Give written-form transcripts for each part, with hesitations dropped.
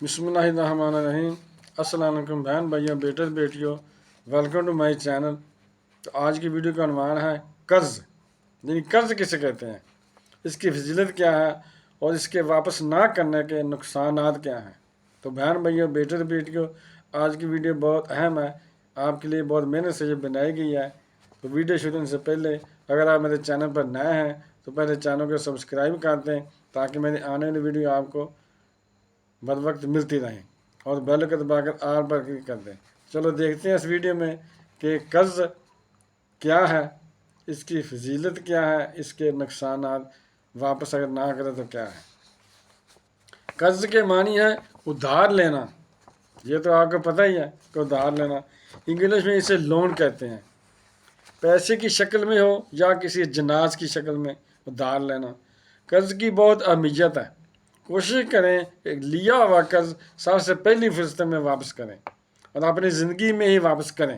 بسم اللہ الرحمن الرحیم۔ السلام علیکم بہن بھائیوں، بیٹے بیٹیوں، ویلکم ٹو مائی چینل۔ تو آج کی ویڈیو کا عنوان ہے قرض، یعنی قرض کسے کہتے ہیں، اس کی فضیلت کیا ہے اور اس کے واپس نہ کرنے کے نقصانات کیا ہیں۔ تو بہن بھائیوں، بیٹے بیٹیوں، آج کی ویڈیو بہت اہم ہے، آپ کے لیے بہت محنت سے یہ بنائی گئی ہے۔ تو ویڈیو شروع ہونے سے پہلے اگر آپ میرے چینل پر نئے ہیں تو پہلے چینل کو سبسکرائب کر دیں تاکہ میری آنے والی ویڈیو آپ کو بر وقت ملتی رہیں، اور بیل کو دبا کر آل پر کلک کر دیں۔ چلو دیکھتے ہیں اس ویڈیو میں کہ قرض کیا ہے، اس کی فضیلت کیا ہے، اس کے نقصانات، واپس اگر نہ کرے تو کیا ہے۔ قرض کے معنی ہے ادھار لینا، یہ تو آپ کو پتہ ہی ہے کہ ادھار لینا، انگلش میں اسے لون کہتے ہیں۔ پیسے کی شکل میں ہو یا کسی جناز کی شکل میں ادھار لینا۔ قرض کی بہت اہمیت ہے، کوشش کریں کہ لیا ہوا قرض سب سے پہلی فرصت میں واپس کریں اور اپنی زندگی میں ہی واپس کریں۔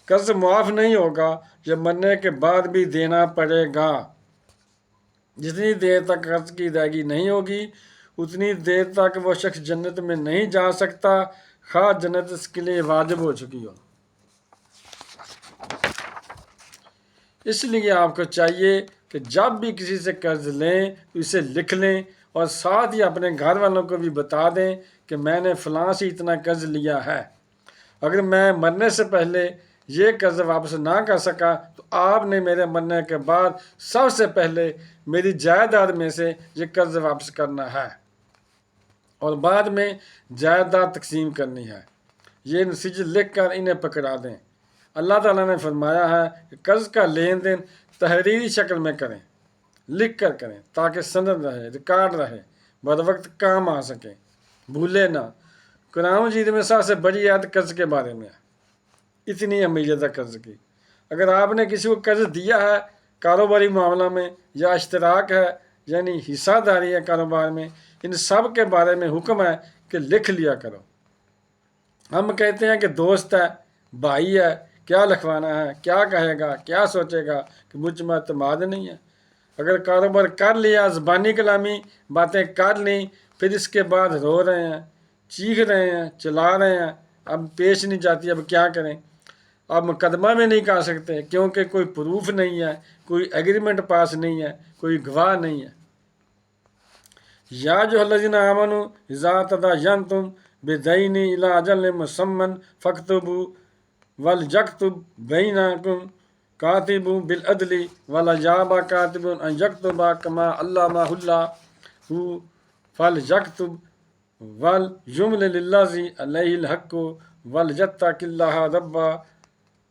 قرض معاف نہیں ہوگا، یہ مرنے کے بعد بھی دینا پڑے گا۔ جتنی دیر تک قرض کی ادائیگی نہیں ہوگی اتنی دیر تک وہ شخص جنت میں نہیں جا سکتا، خواہ جنت اس کے لیے واجب ہو چکی ہو۔ اس لیے آپ کو چاہیے کہ جب بھی کسی سے قرض لیں تو اسے لکھ لیں اور ساتھ ہی اپنے گھر والوں کو بھی بتا دیں کہ میں نے فلاں سے اتنا قرض لیا ہے، اگر میں مرنے سے پہلے یہ قرض واپس نہ کر سکا تو آپ نے میرے مرنے کے بعد سب سے پہلے میری جائیداد میں سے یہ قرض واپس کرنا ہے اور بعد میں جائیداد تقسیم کرنی ہے۔ یہ نتیجے لکھ کر انہیں پکڑا دیں۔ اللہ تعالیٰ نے فرمایا ہے کہ قرض کا لین دین تحریری شکل میں کریں، لکھ کر کریں تاکہ سند رہے، ریکارڈ رہے، بر وقت کام آ سکے، بھولے نہ۔ قرآن مجید میں سب سے بڑی آیت قرض کے بارے میں ہے، اتنی اہمیت ہے قرض کی۔ اگر آپ نے کسی کو قرض دیا ہے کاروباری معاملہ میں یا اشتراک ہے یعنی حصہ داری ہے کاروبار میں، ان سب کے بارے میں حکم ہے کہ لکھ لیا کرو۔ ہم کہتے ہیں کہ دوست ہے، بھائی ہے، کیا لکھوانا ہے، کیا کہے گا، کیا سوچے گا کہ مجھ میں اعتماد نہیں ہے۔ اگر کاروبار کر لیا، زبانی کلامی باتیں کر لیں، پھر اس کے بعد رو رہے ہیں، چیخ رہے ہیں، چلا رہے ہیں، اب پیش نہیں جاتی، اب کیا کریں، اب مقدمہ میں نہیں کر سکتے کیونکہ کوئی پروف نہیں ہے، کوئی ایگریمنٹ پاس نہیں ہے، کوئی گواہ نہیں ہے۔ یا جو الذین آمنوا اذا تداینتم بدین الی اجل مسمى فاکتبوا ولیکتب بینکم کاتب بالعدل ولا یابا کاتب ان یکتب کما علمہ اللہ فلیکتب ولیملل للذی علیہ الحق ولیتق اللہ ربہ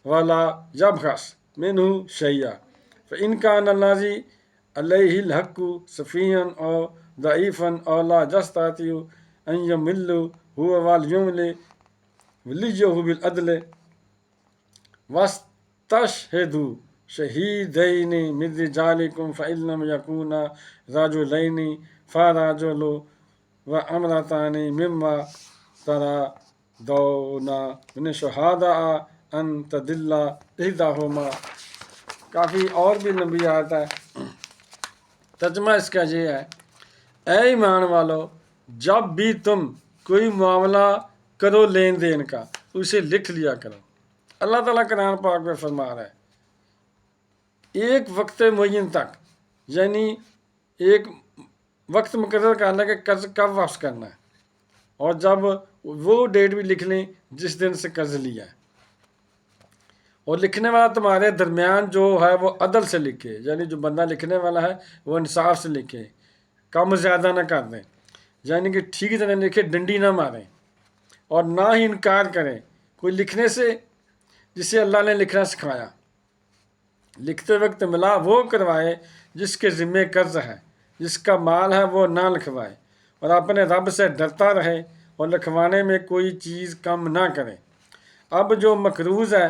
ولا یبخس منہ شیئا فإن کان الذی علیہ الحق سفیہا او ضعیفا او لا یستطیع ان یمل هو ولیملل ولیہ بالعدل واستشہدوا شہیدین من رجالکم فإن لم یکونا رجلین فرجل وامرأتان ممن ترضون من الشہداء ان تضل احدہما۔ کافی اور بھی لمبی آیت ہے، ترجمہ اس کا یہ ہے، اے ایمان والو، جب بھی تم کوئی معاملہ کرو لین دین کا تو اسے لکھ لیا کرو۔ اللہ تعالیٰ قرآن پاک میں فرما رہا ہے ایک وقت معین تک، یعنی ایک وقت مقرر کرنا کہ قرض کب واپس کرنا ہے، اور جب وہ ڈیٹ بھی لکھ لیں جس دن سے قرض لیا ہے، اور لکھنے والا تمہارے درمیان جو ہے وہ عدل سے لکھے، یعنی جو بندہ لکھنے والا ہے وہ انصاف سے لکھے، کم زیادہ نہ کر دیں، یعنی کہ ٹھیک طرح لکھے، ڈنڈی نہ ماریں اور نہ ہی انکار کریں کوئی لکھنے سے جسے اللہ نے لکھنا سکھایا۔ لکھتے وقت ملا وہ کروائے جس کے ذمے قرض ہے، جس کا مال ہے وہ نہ لکھوائے، اور اپنے رب سے ڈرتا رہے اور لکھوانے میں کوئی چیز کم نہ کرے۔ اب جو مقروض ہے،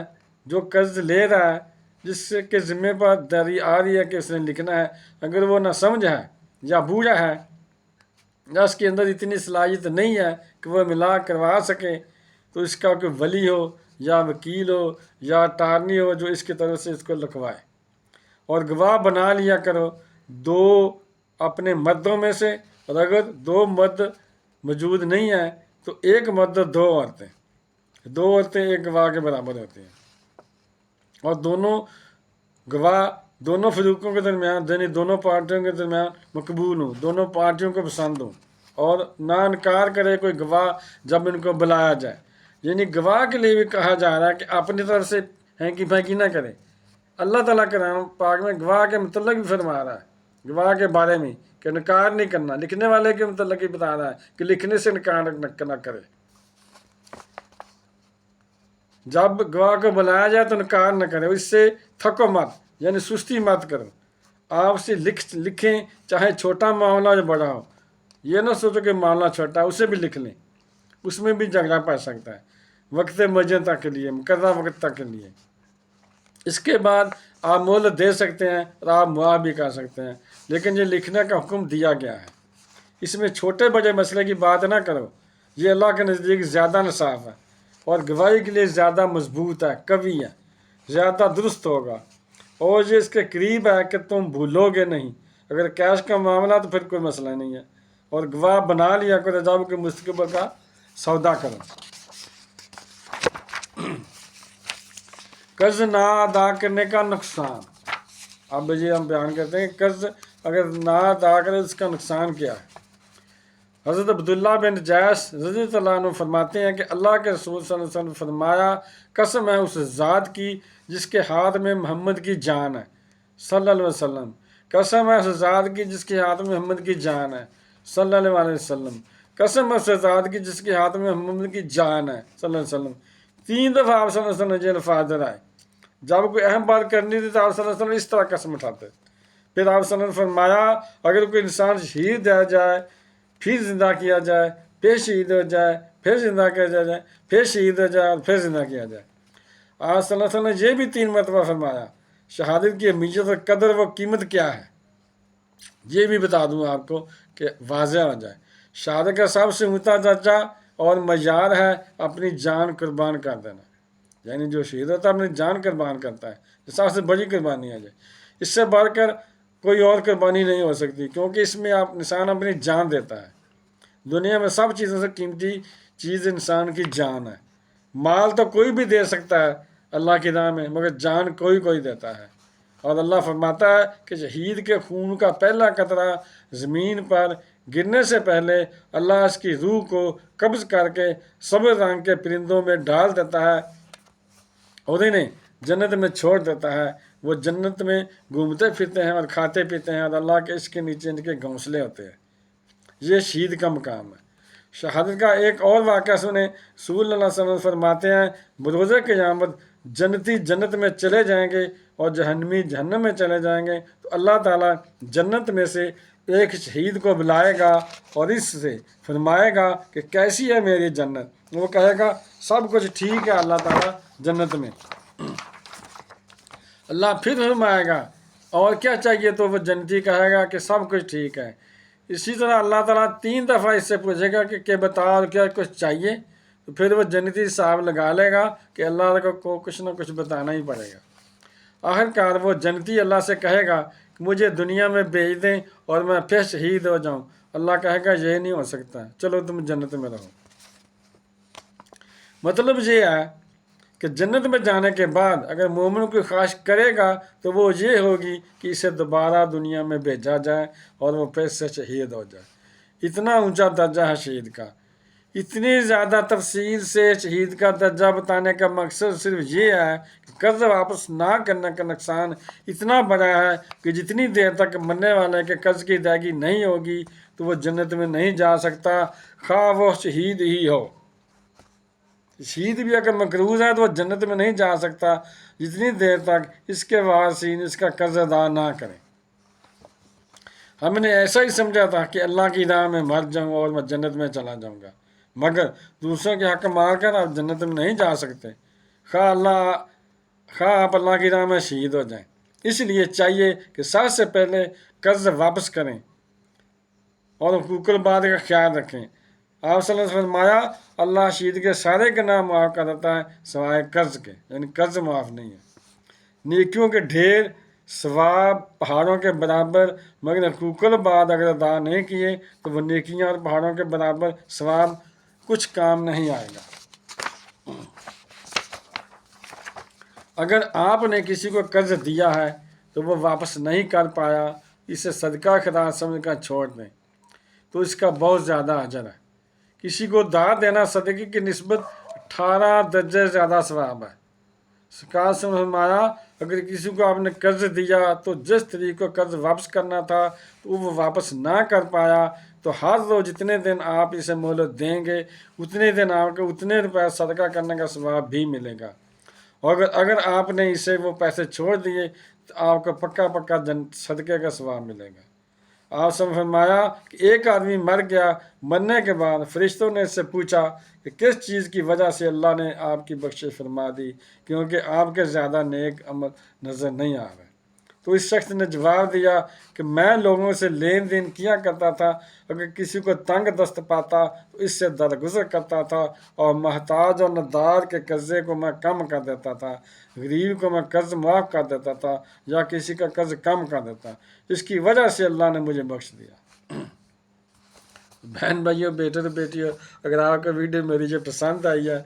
جو قرض لے رہا ہے، جس کے ذمے پر داری آ رہی ہے کہ اس نے لکھنا ہے، اگر وہ نہ سمجھ ہے یا بوڑھا ہے یا اس کے اندر اتنی صلاحیت نہیں ہے کہ وہ ملا کروا سکے، تو اس کا کوئی ولی ہو یا وکیل ہو یا اٹارنی ہو جو اس کی طرف سے اس کو لکھوائے، اور گواہ بنا لیا کرو دو اپنے مردوں میں سے، اور اگر دو مرد موجود نہیں ہیں تو ایک مرد دو عورتیں ایک گواہ کے برابر ہوتی ہیں، اور دونوں گواہ دونوں فریقوں کے درمیان، یعنی دونوں پارٹیوں کے درمیان مقبول ہوں، دونوں پارٹیوں کو پسند ہوں، اور نہ انکار کرے کوئی گواہ جب ان کو بلایا جائے۔ یعنی گواہ کے لیے بھی کہا جا رہا ہے کہ اپنی طرف سے ہینکی پھینکی نہ کرے۔ اللہ تعالیٰ کلام پاک میں گواہ کے متعلق بھی فرما رہا ہے، گواہ کے بارے میں کہ انکار نہیں کرنا، لکھنے والے کے متعلق بھی بتا رہا ہے کہ لکھنے سے انکار نہ کرے۔ جب گواہ کو بلایا جائے تو انکار نہ کرے، اس سے تھکو مت، یعنی سستی مت کرو۔ آپ سے لکھیں، چاہے چھوٹا معاملہ ہو یا بڑا ہو، یہ نہ سوچو کہ معاملہ چھوٹا ہے، اسے بھی لکھ لیں، اس میں بھی جھگڑا پڑ سکتا ہے، وقت مجنتا کے لیے، مقررہ وقت تک کے لیے۔ اس کے بعد آپ مہلت دے سکتے ہیں اور آپ معاف بھی کر سکتے ہیں، لیکن یہ لکھنے کا حکم دیا گیا ہے۔ اس میں چھوٹے بڑے مسئلے کی بات نہ کرو، یہ اللہ کے نزدیک زیادہ انصاف ہے اور گواہی کے لیے زیادہ مضبوط ہے، قوی ہے، زیادہ درست ہوگا، اور یہ اس کے قریب ہے کہ تم بھولو گے نہیں۔ اگر کیش کا معاملہ تو پھر کوئی مسئلہ نہیں ہے، اور گواہ بنا لیا کرو جب کہ مستقبل کا سودا کرو۔ قرض نہ ادا کرنے کا نقصان۔ اب یہ ہم بیان کرتے ہیں کہ قرض اگر نہ ادا کرے اس کا نقصان کیا ہے۔ حضرت عبداللہ بن جیش رضی اللہ عنہ فرماتے ہیں کہ اللہ کے رسول صلی اللہ علیہ وسلم نے فرمایا، قسم ہے اس ذات کی جس کے ہاتھ میں محمد کی جان ہے صلی اللہ علیہ وسلم، قسم ہے اس ذات کی جس کے ہاتھ میں محمد کی جان ہے صلی اللہ علیہ وسلم، قسم ہے اس ذات کی جس کے ہاتھ میں محمد کی جان ہے صلی اللہ علیہ وسلم۔ 3 دفعہ آپ صلی اللہ علیہ وسلم نے الفاظ دہرائے۔ جب کوئی اہم بات کرنی تھی تو آپ صلی اللہ علیہ وسلم اس طرح قسم اٹھاتے۔ پھر آپ صلی اللہ علیہ وسلم نے فرمایا، اگر کوئی انسان شہید رہ جائے، پھر زندہ کیا جائے، پھر شہید ہو جائے، پھر زندہ کیا جائے، پھر شہید ہو جائے اور پھر زندہ کیا جائے۔ آپ صلی اللہ علیہ وسلم نے یہ بھی 3 مرتبہ فرمایا۔ شہادت کی اہمیت اور قدر و قیمت کیا ہے یہ بھی بتا دوں آپ کو کہ واضح ہو جائے۔ شہادت کا سب سے اونچا درجہ اور معیار ہے اپنی جان قربان کر دینا، یعنی جو شہید ہوتا ہے اپنی جان قربان کرتا ہے، یہ سب سے بڑی قربانی ہے۔ اس سے بڑھ کر کوئی اور قربانی نہیں ہو سکتی، کیونکہ اس میں انسان اپنی جان دیتا ہے۔ دنیا میں سب چیزوں سے قیمتی چیز انسان کی جان ہے۔ مال تو کوئی بھی دے سکتا ہے اللہ کی راہ میں، مگر جان کوئی دیتا ہے۔ اور اللہ فرماتا ہے کہ شہید کے خون کا پہلا قطرہ زمین پر گرنے سے پہلے اللہ اس کی روح کو قبض کر کے سبز رنگ کے پرندوں میں ڈال دیتا ہے اور انہیں جنت میں چھوڑ دیتا ہے۔ وہ جنت میں گھومتے پھرتے ہیں اور کھاتے پیتے ہیں، اور اللہ کے عشق کے نیچے ان کے گھونسلے ہوتے ہیں۔ یہ شہید کا مقام ہے۔ شہادت کا ایک اور واقعہ سنیں۔ رسول اللہ صلی اللہ علیہ وسلم فرماتے ہیں، بروز قیامت جنتی جنت میں چلے جائیں گے اور جہنمی جہنم میں چلے جائیں گے، تو اللہ تعالیٰ جنت میں سے ایک شہید کو بلائے گا اور اس سے فرمائے گا کہ کیسی ہے میری جنت؟ وہ کہے گا سب کچھ ٹھیک ہے اللہ تعالیٰ جنت میں۔ اللہ پھر فرمائے گا اور کیا چاہیے؟ تو وہ جنتی کہے گا کہ سب کچھ ٹھیک ہے۔ اسی طرح اللہ تعالیٰ 3 دفعہ اس سے پوچھے گا کہ بتا اور کیا کچھ چاہیے؟ تو پھر وہ جنتی صاحب لگا لے گا کہ اللہ کو کچھ نہ کچھ بتانا ہی پڑے گا۔ آخرکار وہ جنتی اللہ سے کہے گا کہ مجھے دنیا میں بھیج دیں اور میں پھر شہید ہو جاؤں۔ اللہ کہے گا یہ نہیں ہو سکتا، چلو تم جنت میں رہو۔ مطلب یہ ہے کہ جنت میں جانے کے بعد اگر مومن کوئی خواہش کرے گا تو وہ یہ ہوگی کہ اسے دوبارہ دنیا میں بھیجا جائے اور وہ پھر سے شہید ہو جائے۔ اتنا اونچا درجہ ہے شہید کا۔ اتنی زیادہ تفصیل سے شہید کا درجہ بتانے کا مقصد صرف یہ ہے کہ قرض واپس نہ کرنے کا نقصان اتنا بڑا ہے کہ جتنی دیر تک مرنے والے کے قرض کی ادائیگی نہیں ہوگی تو وہ جنت میں نہیں جا سکتا، خواہ وہ شہید ہی ہو۔ شہید بھی اگر مقروض ہے تو وہ جنت میں نہیں جا سکتا جتنی دیر تک اس کے وارثین اس کا قرض ادا نہ کریں۔ ہم نے ایسا ہی سمجھا تھا کہ اللہ کی راہ میں مر جاؤں اور میں جنت میں چلا جاؤں گا، مگر دوسروں کے حق مار کر آپ جنت میں نہیں جا سکتے، خواہ آپ اللہ کی راہ میں شہید ہو جائیں۔ اس لیے چاہیے کہ سب سے پہلے قرض واپس کریں اور حقوق العباد کا خیال رکھیں۔ آپ صلی اللہ علیہ وسلم فرمایا، اللہ شہید کے سارے گناہ معاف کر دیتا ہے سوائے قرض کے، یعنی قرض معاف نہیں ہے۔ نیکیوں کے ڈھیر ثواب پہاڑوں کے برابر، مگر حقوق العباد اگر ادا نہیں کیے تو وہ نیکیاں اور پہاڑوں کے برابر ثواب کچھ کام نہیں آئے گا۔ اگر آپ نے کسی کو قرض دیا ہے تو وہ واپس نہیں کر پایا، اسے صدقہ خیرات سمجھ کر چھوڑ دیں تو اس کا بہت زیادہ اجر ہے۔ کسی کو دار دینا صدقے کی نسبت 18 درجے زیادہ ثواب ہے۔ سرکار سے فرمایا اگر کسی کو آپ نے قرض دیا تو جس طریقے کو قرض واپس کرنا تھا تو وہ واپس نہ کر پایا تو ہر روز جتنے دن آپ اسے مہلت دیں گے اتنے دن آپ کو اتنے روپے صدقہ کرنے کا ثواب بھی ملے گا، اور اگر آپ نے اسے وہ پیسے چھوڑ دیے تو آپ کو پکا صدقے کا ثواب ملے گا۔ آپ سے فرمایا کہ ایک آدمی مر گیا، مرنے کے بعد فرشتوں نے اس سے پوچھا کہ کس چیز کی وجہ سے اللہ نے آپ کی بخشش فرما دی، کیونکہ آپ کے زیادہ نیک عمل نظر نہیں آ رہے۔ تو اس شخص نے جواب دیا کہ میں لوگوں سے لین دین کیا کرتا تھا، اگر کسی کو تنگ دست پاتا تو اس سے درگزر کرتا تھا، اور محتاج اور ندار کے قرضے کو میں کم کر دیتا تھا، غریب کو میں قرض معاف کر دیتا تھا یا کسی کا قرض کم کر دیتا۔ اس کی وجہ سے اللہ نے مجھے بخش دیا۔ بہن بھائیوں، بیٹے تو بیٹیوں، اگر آپ کا ویڈیو میری جو پسند آئی ہے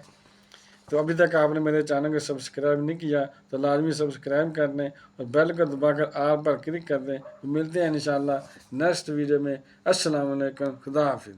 تو ابھی تک آپ نے میرے چینل کو سبسکرائب نہیں کیا تو لازمی سبسکرائب کر دیں اور بیل کو دبا کر آل پر کلک کر دیں۔ ملتے ہیں انشاءاللہ نیکسٹ ویڈیو میں۔ السلام علیکم، خدا حافظ۔